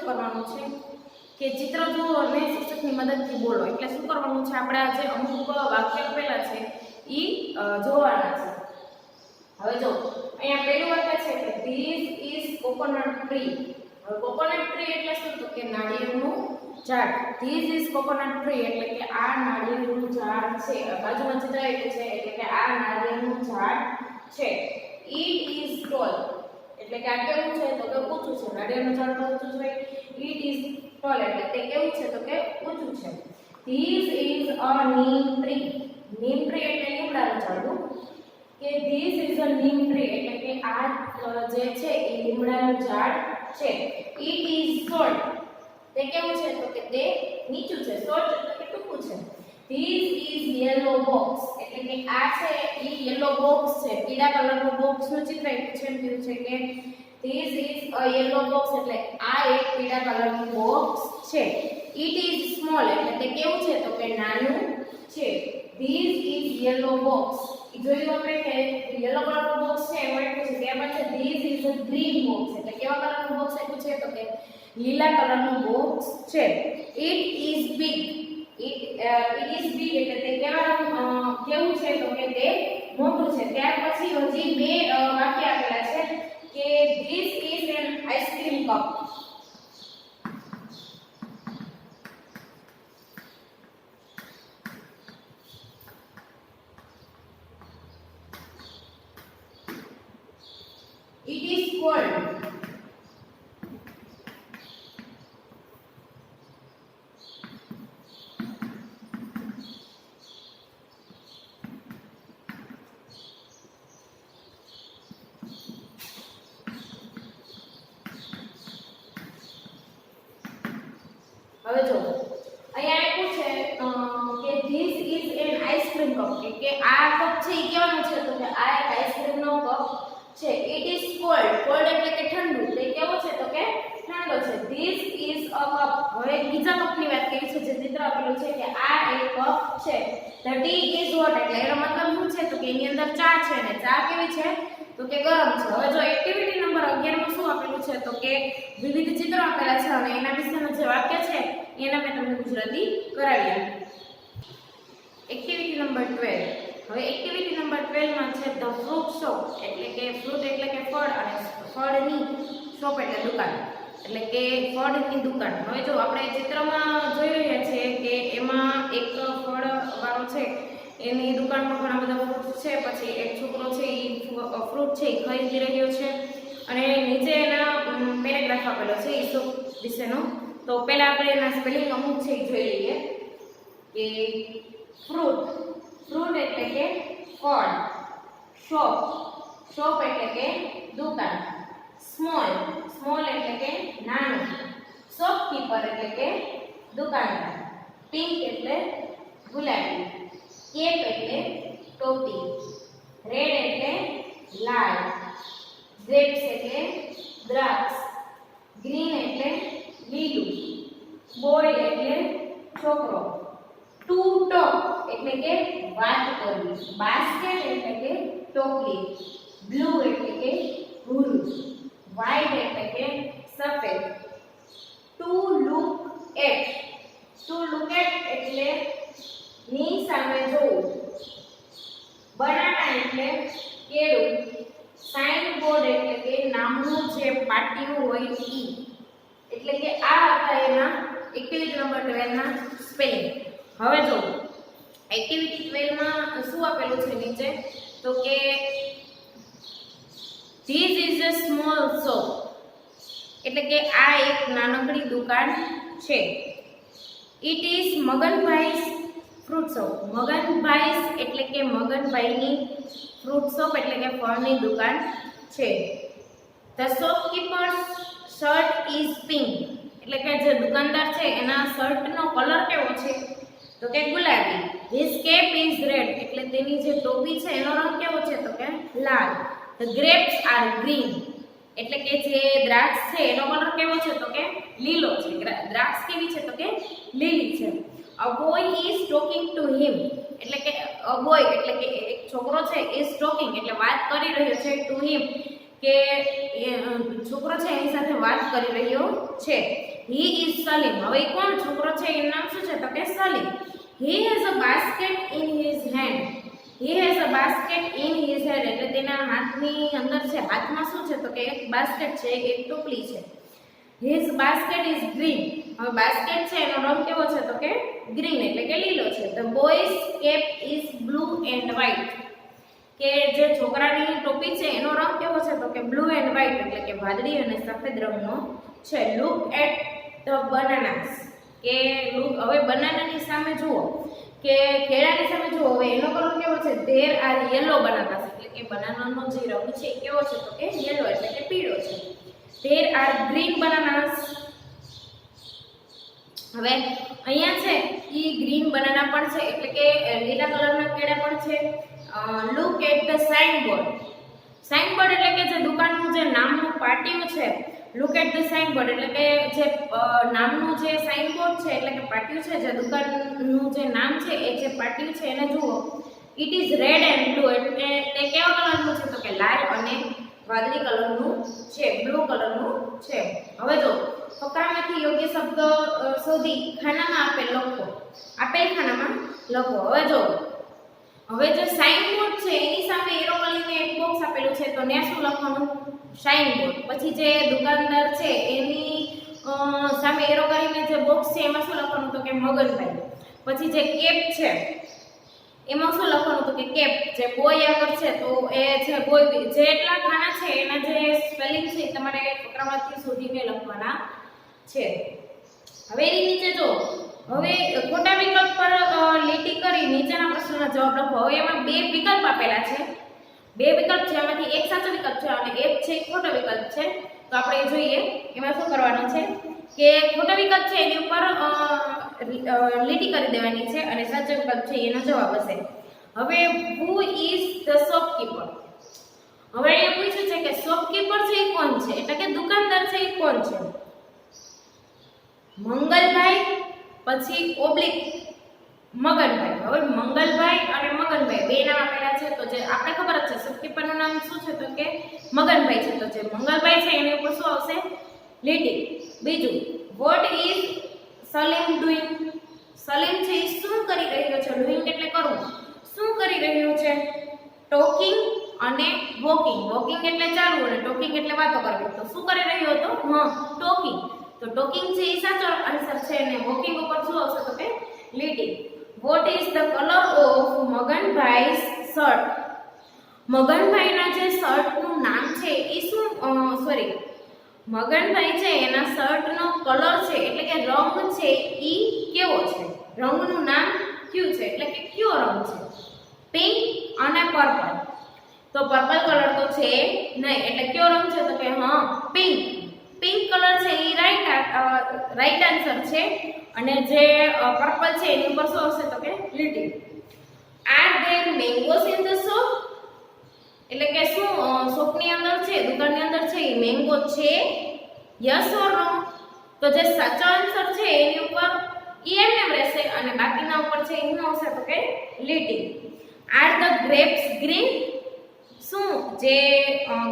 કરવાનું છે કે ચિત્ર જુઓ અને શિક્ષકની મદદથી બોલો. એટલે શું કરવાનું છે, આપણે આ જે અમુક વાક્ય આપેલા છે એ જોવાના છે. હવે જો અહીંયા પહેલું વાક્ય છે કે ધીસ ઇઝ કોકોનટ ટ્રી. હવે કોકોનટ ટ્રી એટલે શું, તો કે નાળિયેરનું ઝાડ. ધીસ ઇઝ કોકોનટ ટ્રી એટલે કે આ નાળિયેરનું ઝાડ છે. બાજુમાં ચિત્ર આપ્યું છે એટલે કે આ નાળિયેરનું ઝાડ છે. ઇટ ઇઝ ટોલ એટલે કે આ કેવું છે, તો કે ઊંચું છે. નાળિયેરનું ઝાડ તો ઊંચું છે. ઇટ ઇઝ ટોલ એટલે તે કેવું છે, તો કે ઊંચું છે. This is a neem tree. Neem tree એટલે લીમડાનું ઝાડ. કે this is a neem tree એટલે કે આ જે છે એ લીમડાનું ઝાડ છે. ઇટ ઇઝ શોર્ટ તે કેવું છે, તો કે તે નીચું છે. શોર્ટ એટલે કે ટૂંકું છે. ધીસ ઇઝ યેલો બોક્સ એટલે કે આ છે એ યેલો બોક્સ છે. પીળા કલરનું બોક્સનું ચિત્ર આપ્યું છે. એમ કીધું છે કે this is a yellow box એટલે આ એક પીળા કલરનું બોક્સ છે. ઇટ ઇઝ સ્મોલ એટલે તે કેવું છે, તો કે નાનું છે. ધીસ ઇઝ યેલો બોક્સ જોયું આપણે કે યેલો કલરનું બોક્સ છે એમાં આપ્યું છે. ત્યાર પછી this is a green box એટલે કેવા કલરનું બોક્સ આપ્યું છે, તો કે લીલા કલરનું બોક્સ છે. It is big it is big એટલે તે કેવું છે, તો કે તે મોટું છે. ત્યાર પછી હજી બે વાક્ય આપેલા છે કે this is an ice cream cup. It is cold. હવે જો અહીંયા આપ્યું છે કે this is an ice cream cup કે આ કપ છે એ કેવાનો છે, તો કે આ એક આઈસ્ક્રીમનો કપ છે. It is called. કોલ્ડ એટલે કે ઠંડુ. તે કેવો છે, તો કે ઠંડો છે. This is a cup. હવે બીજા કપની વાત કરી છે જે ચિત્ર આપેલું છે કે આ એક કપ છે. ધ ટી ઇઝ હોટ એટલે એનો મતલબ શું છે, તો કે એની અંદર ચા છે ને ચા કેવી છે, તો કે ગરમ છે. હવે જો એક્ટિવિટી નંબર 11 માં શું આપેલું છે, તો કે વિવિધ ચિત્રો આપેલા છે અને એના વિશેનું જે વાક્ય છે એના મેં તમને ગુજરાતી કરાવ્યા. Activity number 12. હવે એક્ટિવિટી નંબર 12 માં છે ધ ફ્રૂટ શોપ એટલે કે ફ્રૂટ એટલે કે ફળ અને ફળની શોપ એટલે દુકાન એટલે કે ફળની દુકાન. હવે જો આપણે ચિત્રમાં જોઈ રહ્યા છીએ કે એમાં એક ફળ વાળો છે એની દુકાનમાં ઘણા બધા ફ્રૂટ છે. પછી એક છોકરો છે એ ફ્રૂટ છે એ ખરીદી રહ્યો છે અને નીચે એના પેરેગ્રાફ આપેલો છે એ શોપ વિશેનો. તો પહેલા આપણે એના સ્પેલિંગ અમુક છે એ જોઈ લઈએ કે ફ્રૂટ ફ્રૂટ એટલે કે ફળ. શોપ શોપ એટલે કે દુકાન. સ્મોલ સ્મોલ એટલે કે નાનું. શોપકીપર એટલે કે દુકાનદાર. પિંક એટલે ગુલાબી. કેપ એટલે ટોપી. રેડ એટલે લાલ. ગ્રેપ્સ એટલે દ્રાક્ષ. ગ્રીન એટલે લીલું. બોય એટલે છોકરો. ટુ ટોક એટલે કે વાત કરવી. બાસ્કેટ એટલે કે ટોપલી. બ્લુ એટલે કે ભૂરું. વ્હાઇટ એટલે કે સફેદ. ટુ લુક એટ એટલે ની સામે જોવું. બનાના એટલે કેળું. સાઇન બોર્ડ એટલે કે નામનું જે પાટિયું હોય ઈ. એટલે કે આ હતા એના એક્ટિવિટી નંબર 12 ના સ્પેલિંગ. હવે જો એક્ટિવિટી 12 માં શું આપેલું છે નીચે, તો કે this is a small shop એટલે કે આ એક નાનકડી દુકાન છે. It is Maganbhai's fruit shop. Maganbhai's એટલે કે મગનભાઈની ફ્રૂટ શોપ એટલે કે ફળની દુકાન છે. ધ શોપકીપર્સ શર્ટ ઇઝ પિંક એટલે કે જે દુકાનદાર છે એના શર્ટનો કલર કેવો છે, તો કે ગુલાબી. હિઝ કેપ ઇઝ રેડ એટલે તેની જે ટોપી છે એનો રંગ કેવો છે, તો કે લાલ. ધ ગ્રેપ્સ આર ગ્રીન એટલે કે જે દ્રાક્ષ છે એનો કલર કેવો છે, તો કે લીલો છે. દ્રાક્ષ કેવી છે, તો કે લીલી છે. A boy is talking to him એટલે કે અ બોય એટલે કે એક છોકરો છે ઇઝ ટોકિંગ એટલે વાત કરી રહ્યો છે ટુ હિમ કે છોકરો છે એની સાથે વાત કરી રહ્યો છે. He is Salim. હવે ઈ કોણ છોકરો છે એનું નામ શું છે તો કે Salim. He has a basket in his hand. He has a basket in his hand એટલે તેના હાથની અંદર છે, હાથમાં શું છે તો કે એક બાસ્કેટ છે, એક ટોપલી છે. His basket is green. હવે બાસ્કેટ છે એનો રંગ કેવો છે તો કે ગ્રીન એટલે કે લીલો છે. The boys cap is blue and white. કે જે છોકરાની ટોપી છે એનો રંગ કેવો છે તો કે બ્લુ એન્ડ વ્હાઇટ એટલે કે વાદળી અને સફેદ રંગનો છે. Look at the bananas. કે હવે બનાનાની સામે જુઓ કે કેળાની સામે જુઓ. હવે એનો કલર કેવો છે? ધેર આર યલો બનાનાસ એટલે કે બનાનાનો જે રંગ છે કેવો છે તો કે યલો એટલે કે પીળો છે. There are green બનાનાસ. હવે અહીંયા છે ઈ ગ્રીન બનાના પણ છે એટલે કે લીલા કલરના કેળા પણ છે. Look at the sign board. Sign board એટલે કે જે દુકાનનું જે નામનું પાટિયું છે. Look at the sign board એટલે કે જે નામનું જે સાઇન બોર્ડ છે એટલે કે પાટિયું છે, જે દુકાનનું જે નામ છે એ જે પાટિયું છે એને જુઓ. It is red and blue એટલે તે કેવા કલરનું છે તો કે લાલ અને વાદળી કલરનું છે, બ્લુ કલરનું છે. હવે જો ફકરામાંથી યોગ્ય શબ્દ શોધી ખાનામાં આપેલ ખાનામાં લખો. હવે જે સાઇન બોર્ડ છે એની સામે એરો કરીને એક બોક્સ આપેલું છે તો ત્યાં શું લખવાનું? Sign board. પછી જે દુકાનદાર છે એની સામે એરો કરીને જે બોક્સ છે એમાં શું લખવાનું તો કે મગનભાઈ. પછી જે કેપ છે એમાં શું લખવાનું તો કે કેપ. જે બોય આગળ છે તો એ છે બોય. જેટલા ખાના છે એના જે સ્પેલિંગ છે તમારે ફકરામાંથી શોધીને લખવાના છે. હવે એની નીચે જો, હવે ખોટા વિકલ્પ પર લીટી કરી નીચેના પ્રશ્નના જવાબ લખો. હવે એમાં બે વિકલ્પ આપેલા છે. બે વિકલ્પ છે, એમાંથી એક સાચો વિકલ્પ છે અને એક છે ખોટો વિકલ્પ છે. તો આપણે જોઈએ એમાં શું કરવાનું છે કે ખોટો વિકલ્પ છે એની ઉપર લીટી કરી દેવાની છે અને સાચો વિકલ્પ છે એનો જવાબ હશે. હવે હુ ઇઝ ધ શોપકીપર. હવે અહીંયા પૂછ્યું છે કે શોપકીપર છે એ કોણ છે એટલે કે દુકાનદાર છે એ કોણ છે? મંગલભાઈ પછી ઓબ્લિક મગનભાઈ. હવે મંગલભાઈ અને મગનભાઈ બે નામ આપેલા છે તો જે આપણે ખબર જ છે શોપકીપરનું નામ શું છે તો કે મગનભાઈ છે. તો જે મંગલભાઈ છે એની ઉપર શું આવશે? લીટી. બીજું, what is Salim doing. Salim છે એ શું કરી રહ્યો છે? ડુઈંગ એટલે કરવું. શું કરી રહ્યું છે? ટોકિંગ અને વોકિંગ. વોકિંગ એટલે ચાલવું અને ટોકિંગ એટલે વાતો કરવી. તો શું કરી રહ્યો હતો? ટોકિંગ. તો ટોકિંગ છે એ સાચો આન્સર છે અને વોકિંગ ઉપર શું આવશે તો કે લીટી. What is the colour of Maganbhai's shirt. મગનભાઈના જે શર્ટનું નામ છે એ શું મગનભાઈ છે એના શર્ટનો કલર છે એટલે કે રંગ છે ઈ કેવો છે? રંગનું નામ કયું છે એટલે કે કયો રંગ છે? પિંક અને પર્પલ. તો પર્પલ કલર તો છે નહીં એટલે કયો રંગ છે તો કે પિંક. પિંક કલર છે એ રાઈટ આન્સર છે અને જે પર્પલ છે એની ઉપર શું આવશે તો કે લીટી. Are there mangoes in the shop એટલે કે શું શોપની અંદર છે, દુકાનની અંદર છે એ મેંગો છે? યસ ઓર નો? તો જે સાચો આન્સર છે એની ઉપર એમ રહેશે અને બાકીના ઉપર છે એનું આવશે તો કે લીટી. Are the grapes green. શું જે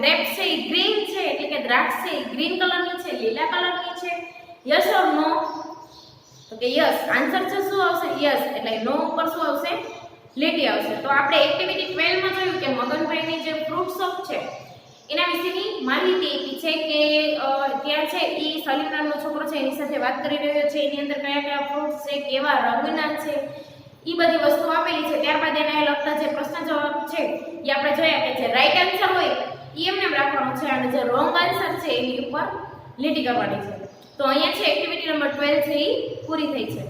ગ્રેપ્સ છે એ ગ્રીન છે એટલે કે દ્રાક્ષ છે એ ગ્રીન કલરની છે, લીલા કલરની છે? યસ ઓર નો? તો કે યસ. આન્સર છે શું આવશે? યસ. એટલે નો ઉપર શું આવશે? લીટી આવશે. તો આપણે એક્ટિવિટી 12 માં જોયું કે મગનભાઈની જે ફ્રૂટ શોપ છે એના વિશેની માહિતી આપી છે કે ત્યાં છે એ સલીમ નામનો છોકરો છે એની સાથે વાત કરી રહ્યો છે. એની અંદર કયા કયા ફ્રૂટ્સ છે, કેવા રંગના છે, એ બધી વસ્તુ આપેલી છે. ત્યારબાદ એને લગતા જે પ્રશ્ન જવાબ છે એ આપણે જોયા કે જે રાઈટ આન્સર હોય એ એમને રાખવાનો છે અને જે રોંગ આન્સર છે એની ઉપર લીટી કરવાની છે. તો અહીંયા છે એક્ટિવિટી નંબર 12 છે એ પૂરી થઈ છે.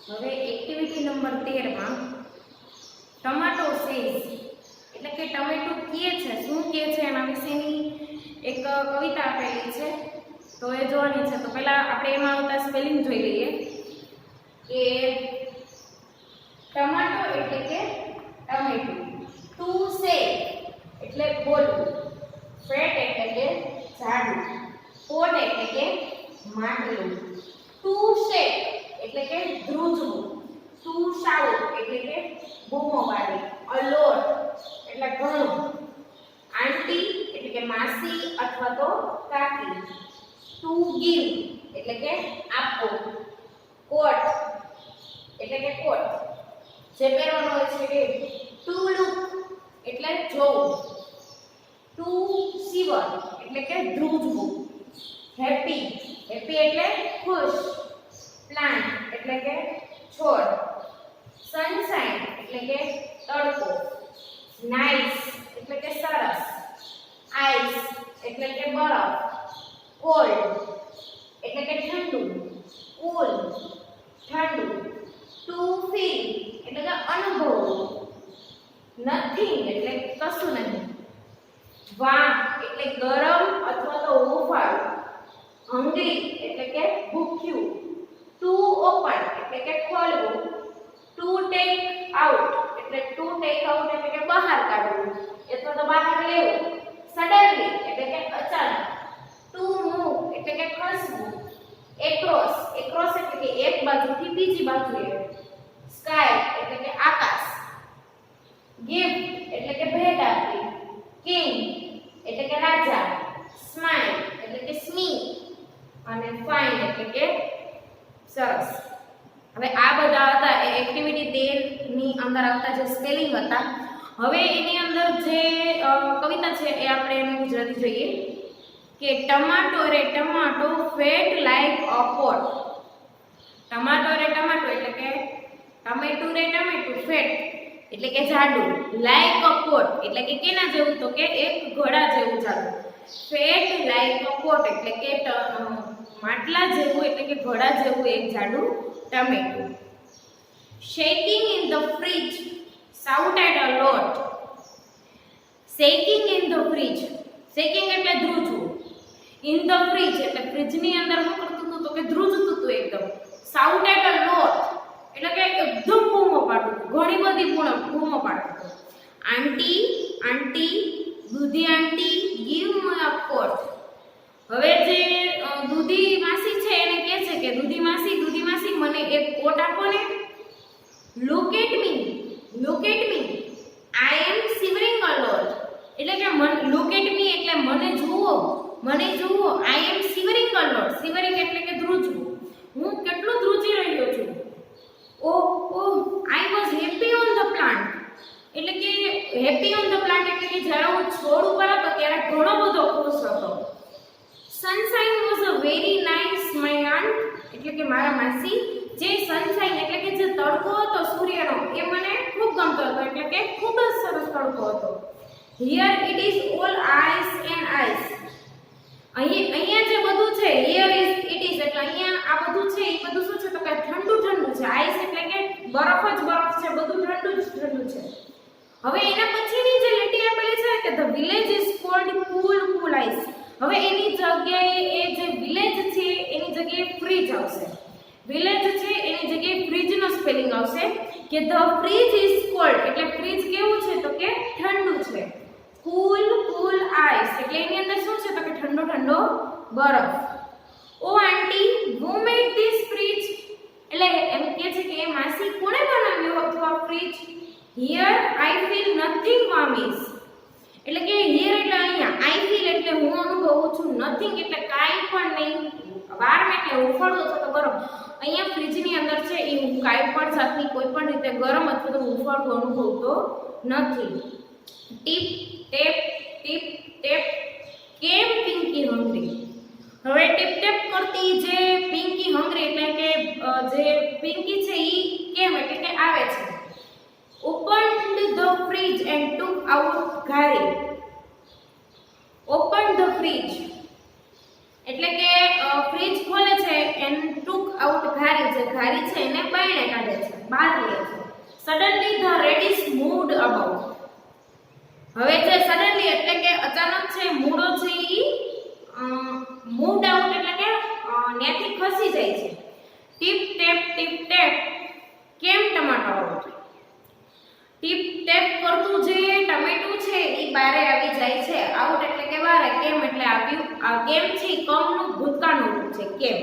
હવે એક્ટિવિટી નંબર 13 માં ટમાટો સેઝ એટલે કે ટમેટું કહે છે, શું કહે છે એના વિશેની એક કવિતા આપેલી છે તો એ જોવાની છે. તો પહેલા આપણે એમાં આવતા સ્પેલિંગ જોઈ લઈએ કે ટમાટો એટલે કે ટમેટું, ટુ સે એટલે બોલવું, ફેટ એટલે કે જાડું, પોટ એટલે કે માટલું, ટુ શેક એટલે કે ધ્રુજવું, ટુ શાઉટ એટલે કે બૂમો પાડવી, અલોટ એટલે ઘણું, આંટી એટલે કે માસી અથવા તો કાકી, ટુ ગીવ એટલે કે આપો, કોટ એટલે કે કોટ જે પહેરવાનો હોય છે એ, ટુ લુક એટલે જોવું, ટુ સીવર એટલે કે ધ્રુજવું, હેપી હેપી એટલે ખુશ, પ્લાન્ટ એટલે કે છોડ, સનશાઇન એટલે કે તડકો, નાઇસ એટલે કે સરસ, આઈસ એટલે કે બરફ, કોલ્ડ એટલે કે ઠંડુ, કૂલ ઠંડુ, ટુ ફીલ એટલે કે અનુભવવું, નથિંગ એટલે કશું નહીં, વામ એટલે ગરમ અથવા તો હુંફાળું, હંગ્રી એટલે કે ભૂખ્યું, ટુ ઓપન એટલે કે ખોલવું, ટુ ટેક આઉટ એટલે કે બહાર કાઢવું અથવા તો બહાર લેવું, સડનલી એટલે કે અચાનક, ટુ મૂવ એટલે કે ખસવું, એક્રોસ એટલે કે એક બાજુથી બીજી બાજુએ, સ્કાય એટલે કે આકાશ, ગિફ્ટ એટલે કે ભેટ આપવી, કિંગ એટલે કે રાજા, સ્માઈલ એટલે કે સ્મિત અને ફાઇન એટલે કે સરસ. હવે આ બધા હતા એ એક્ટિવિટી 13 ની અંદર આવતા જે સ્પેલિંગ હતા. હવે એની અંદર જે કવિતા છે એ આપણે એનું ગુજરાતી જોઈએ કે ટમાટો રે ટમાટો ફેટ લાઈક અ પોટ. ટમાટો રે ટમાટો એટલે કે ટમેટું રે ટમેટું, ફેટ એટલે કે જાડું, લાઈક અ પોટ એટલે કે કેના જેવું, તો કે એક ઘડા જેવું જાડું, ફેટ લાઈક અ પોટ એટલે કે માટલા જેવું એટલે કે ઘડા જેવું એક જાડું ટમેટું. Shaking in the fridge shouted a lot. Shaking in the fridge, shaking એટલે ધ્રુજવું, ઇન ધ ફ્રીજ એટલે ફ્રીજની અંદર શું કરતું હતું તો કે ધ્રુજતું હતું એકદમ. shouted a lot એટલે કે એકદમ બૂમો પાડતું હતું, ઘણી બધી બૂમો પાડતું હતું. આંટી દૂધી આંટી ગીવ મી અ પોટ. હવે જે દૂધી માસી છે એને કહે છે કે દૂધી માસી મને એક કોટ આપો ને. લુક એટ મી આઈ એમ શિવરિંગ અ લોટ એટલે કે લુક એટ મી એટલે મને જુઓ આઈ એમ શિવરિંગ અ લોટ, શિવરિંગ એટલે કે ધ્રુજવું, હું કેટલું ધ્રુજી રહ્યો છું. Oh I was happy on the plant એટલે કે હેપી ઓન ધ પ્લાન્ટ એટલે કે જ્યારે હું છોડ ઉપર હતો ત્યારે ઘણો બધો ખુશ હતો. Sunshine was a very nice my aunt એટલે કે મારા માસી જે સનશાઇન એટલે કે જે તડકો હતો સૂર્યનો એ મને ખૂબ ગમતો હતો એટલે કે ખૂબ જ સરસ તડકો હતો. Here it is all ice and ice. અહીંયા જે બધું છે હિયર ઇઝ ઇટ ઇઝ એટલે અહીંયા આ બધું છે એ બધું શું છે તો કે ઠંડુ છે. આઈસ એટલે કે બરફ જ બરફ છે, બધું ઠંડુ છે. હવે એના પછીની જે લીટી આપેલી છે કે the village is cold cool ice. હવે એની જગ્યાએ એ જે વિલેજ છે એની જગ્યાએ ફ્રીજ આવશે. વિલેજ છે એની જગ્યાએ ફ્રીજનો સ્પેલિંગ આવશે કે ધ ફ્રીજ ઇઝ કોલ્ડ એટલે ફ્રીજ કેવું છે તો કે ઠંડુ છે. કૂલ આઈસ એટલે એની અંદર શું છે તો કે ઠંડો બરફ. ઓ આંટી હુ મેડ ધીસ ફ્રીજ એટલે એમ કહે છે કે એ માસી કોણે બનાવ્યો હતો આ fridge. Here I feel nothing warmish એટલે કે હિયર એટલે અહીંયા, આઈ ફીલ એટલે હું અનુભવું છું, નથિંગ એટલે કાંઈ પણ નહીં, વાર્મ એટલે હુંફાળું અથવા તો ગરમ. અહીંયા ફ્રીજની અંદર છે એ હું કાંઈ પણ જાતની કોઈ પણ રીતે ગરમ અથવા તો હુંફાળું અનુભવતો નથી. ટીપ ટેપ કેમ પિંકી હંગ્રી. હવે ટીપ ટેપ કરતી જે પિંકી હંગ્રી એટલે કે જે પિંકી છે એ કેમ એટલે કે આવે છે. opened the fridge and took out ઘારી. opened the fridge એટલે કે ફ્રીજ ખોલે છે and took out ઘારી, જે ઘારી છે એને બાયણે કાઢે છે, બહાર લે છે. suddenly the radish moved about. હવે જે suddenly એટલે કે અચાનક છે, મૂળો છે ઈ moved out એટલે કે ન્યાથી ખસી જાય છે. ટીપ ટેપ કેમ ટમાટો આઉટ. ટીપ ટેપ કરતું જે ટમેટું છે એ બહાર આવી જાય છે. આઉટ એટલે કે બહાર, કેમ એટલે આવ્યું. આ કેમ છે કમનું ભૂતકાળનું રૂપ છે કેમ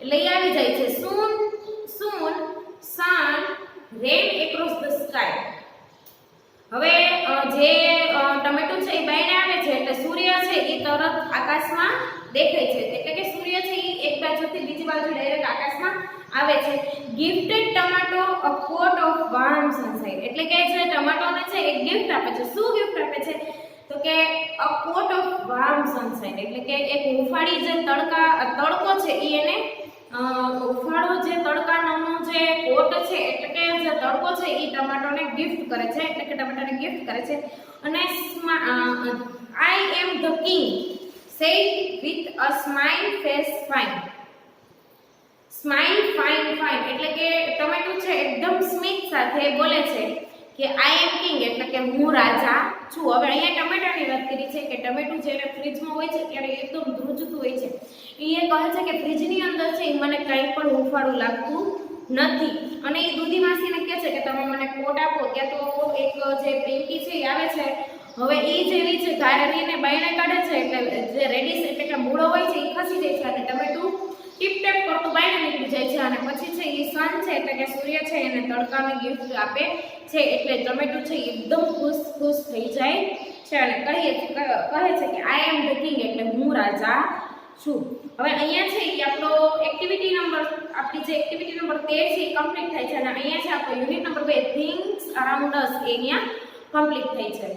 એટલે આવી જાય છે. સૂન સન રેન એક્રોસ ધ સ્કાય. હવે જે ટમેટું છે એ બહાર આવે છે એટલે સૂર્ય છે એ તરત આકાશમાં દેખાય છે એટલે કે સૂર્ય જમીનથી બીજી બાજુ ડાયરેક્ટ આકાશમાં આવે છે. Gifted tomato a coat of warm sunshine, એટલે કે જે ટમાટોને છે એક ગિફ્ટ આપે છે. શું ગિફ્ટ આપે છે? તો કે અ કોટ ઓફ વાર્મ સનસાઇન, એટલે કે એક હુંફાળી જે તડકો છે ઈ એને હુંફાળો જે તડકાનો જે કોટ છે એટલે કે જે તડકો છે ઈ ટમાટોને ગિફ્ટ કરે છે, એટલે કે ટમાટાને ગિફ્ટ કરે છે. અને I am the king said with a smile face fine. Smile fine fine એટલે કે ટમેટું છે એકદમ સ્મિત સાથે બોલે છે કે આઈ એમ કિંગ, એટલે કે હું રાજા છું. હવે અહીંયા ટમેટાની વાત કરી છે કે ટમેટું જ્યારે ફ્રીજમાં હોય છે ત્યારે એકદમ ધ્રુજતું હોય છે. એ કહે છે કે ફ્રીજની અંદર છે એ મને કંઈ પણ હુંફાળું લાગતું નથી. અને એ દૂધી માસીને કહે છે કે તમે મને કોટ આપો. ત્યાં તો એક જે પિંકી છે એ આવે છે. હવે એ જેવી છે ધારીને બાયણે કાઢે છે એટલે જે રેડિશ એટલે કે મૂળો હોય છે એ ખસી જાય છે અને ટમેટું ટીપ-ટેપ કરતું બાયણે નીકળી જાય છે. અને પછી છે એ સન છે એટલે કે સૂર્ય છે એને તડકાની ગિફ્ટ આપે છે, એટલે ટમેટું છે એકદમ ખુશ થઈ જાય છે અને કહે છે કે આઈ એમ ધ કિંગ, એટલે હું રાજા છું. હવે અહીંયા છે કે આપણો એક્ટિવિટી નંબર 13 છે એ કમ્પ્લીટ થાય છે અને અહીંયા છે આપણો યુનિટ નંબર 2 થિંગ્સ અરાઉન્ડ અસ એ અહીંયા કમ્પ્લીટ થાય છે.